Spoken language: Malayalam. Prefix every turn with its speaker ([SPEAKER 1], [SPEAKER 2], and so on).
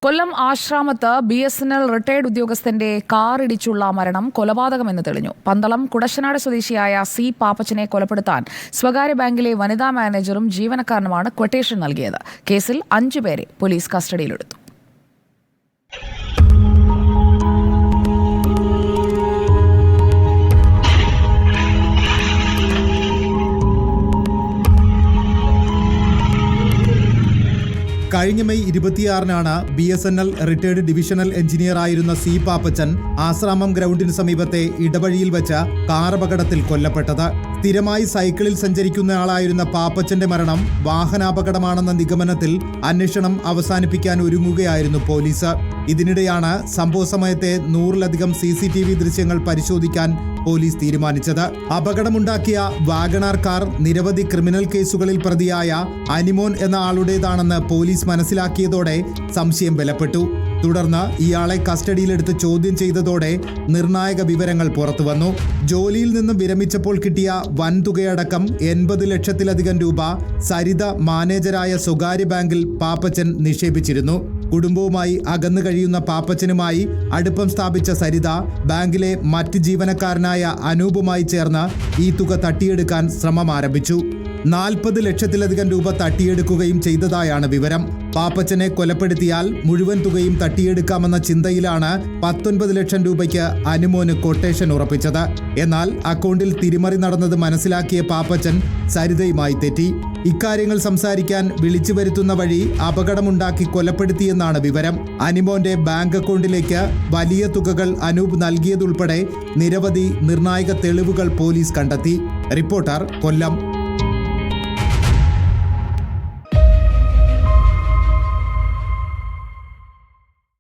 [SPEAKER 1] കൊല്ലം ആശ്രാമത്ത് BSNL റിട്ടയർഡ് ഉദ്യോഗസ്ഥന്റെ കാറിടിച്ചുള്ള മരണം കൊലപാതകമെന്ന് തെളിഞ്ഞു. പന്തളം കുടശനാട് സ്വദേശിയായ C. പാപ്പച്ചനെ കൊലപ്പെടുത്താൻ സ്വകാര്യ ബാങ്കിലെ വനിതാ മാനേജറും ജീവനക്കാരനുമാണ് ക്വട്ടേഷൻ നൽകിയത്. കേസിൽ 5 പേരെ പോലീസ് കസ്റ്റഡിയിലെടുത്തു.
[SPEAKER 2] കഴിഞ്ഞ മെയ് 26-നാണ് BSNL റിട്ടയർഡ് ഡിവിഷണൽ എഞ്ചിനീയർ ആയിരുന്ന C. പാപ്പച്ചൻ ആശ്രാമം ഗ്രൗണ്ടിന് സമീപത്തെ ഇടവഴിയിൽ വെച്ച് കാർ അപകടത്തിൽ കൊല്ലപ്പെട്ടത്. സ്ഥിരമായി സൈക്കിളിൽ സഞ്ചരിക്കുന്നയാളായിരുന്ന പാപ്പച്ചന്റെ മരണം വാഹനാപകടമാണെന്ന നിഗമനത്തിൽ അന്വേഷണം അവസാനിപ്പിക്കാൻ ഒരുങ്ങുകയായിരുന്നു പോലീസ്. ഇതിനിടെയാണ് സംഭവ സമയത്തെ 100-ലധികം CCTV ദൃശ്യങ്ങൾ പരിശോധിക്കാൻ പോലീസ് തീരുമാനിച്ചത്. അപകടമുണ്ടാക്കിയ വാഗണാർ കാർ നിരവധി ക്രിമിനൽ കേസുകളിൽ പ്രതിയായ അനിമോൻ എന്ന ആളുടേതാണെന്ന് പോലീസ് മനസ്സിലാക്കിയതോടെ സംശയം ബലപ്പെട്ടു. തുടർന്ന് ഇയാളെ കസ്റ്റഡിയിലെടുത്ത് ചോദ്യം ചെയ്തതോടെ നിർണായക വിവരങ്ങൾ പുറത്തുവന്നു. ജോലിയിൽ നിന്നും വിരമിച്ചപ്പോൾ കിട്ടിയ വൻതുകയടക്കം 80 ലക്ഷത്തിലധികം രൂപ സരിത മാനേജരായ സ്വകാര്യ ബാങ്കിൽ പാപ്പച്ചൻ നിക്ഷേപിച്ചിരുന്നു. കുടുംബവുമായി അകന്നു കഴിയുന്ന പാപ്പച്ചനുമായി അടുപ്പം സ്ഥാപിച്ച സരിത ബാങ്കിലെ മറ്റ് ജീവനക്കാരനായ അനൂപുമായി ചേർന്ന് ഈ തുക തട്ടിയെടുക്കാൻ ശ്രമം ആരംഭിച്ചു. 40 ലക്ഷത്തിലധികം രൂപ തട്ടിയെടുക്കുകയും ചെയ്തതായാണ് വിവരം. പാപ്പച്ചനെ കൊലപ്പെടുത്തിയാൽ മുഴുവൻ തുകയും തട്ടിയെടുക്കാമെന്ന ചിന്തയിലാണ് 19 ലക്ഷം രൂപയ്ക്ക് അനുമോന് കൊട്ടേഷൻ ഉറപ്പിച്ചത്. എന്നാൽ അക്കൗണ്ടിൽ തിരിമറി നടന്നത് മനസ്സിലാക്കിയ പാപ്പച്ചൻ സരിതയുമായി തെറ്റി. ഇക്കാര്യങ്ങൾ സംസാരിക്കാൻ വിളിച്ചു വരുത്തുന്ന വഴി അപകടമുണ്ടാക്കി കൊലപ്പെടുത്തിയെന്നാണ് വിവരം. അനിമോന്റെ ബാങ്ക് അക്കൗണ്ടിലേക്ക് വലിയ തുകകൾ അനൂപ് നൽകിയതുൾപ്പെടെ നിരവധി നിർണായക തെളിവുകൾ പോലീസ് കണ്ടെത്തി. റിപ്പോർട്ടർ, കൊല്ലം.